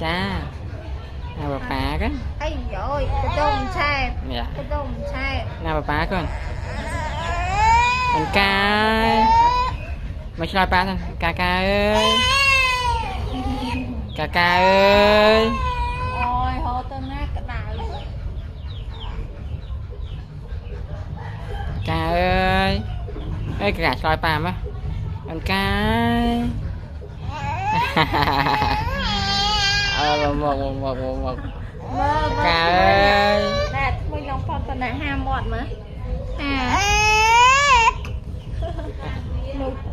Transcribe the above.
cha nào bà phá cái ấy rồi cái tôm xe dạ cái tôm xe nào bà phá con anh ca mày chơi ba thôi ca ca ơi ca ca ơi ôi hồ tôm nát cái nào ca ơi ơi cả chơi ba mà anh ca một mơ ca ơi nè mình lòng phong tận này ham mọt mà à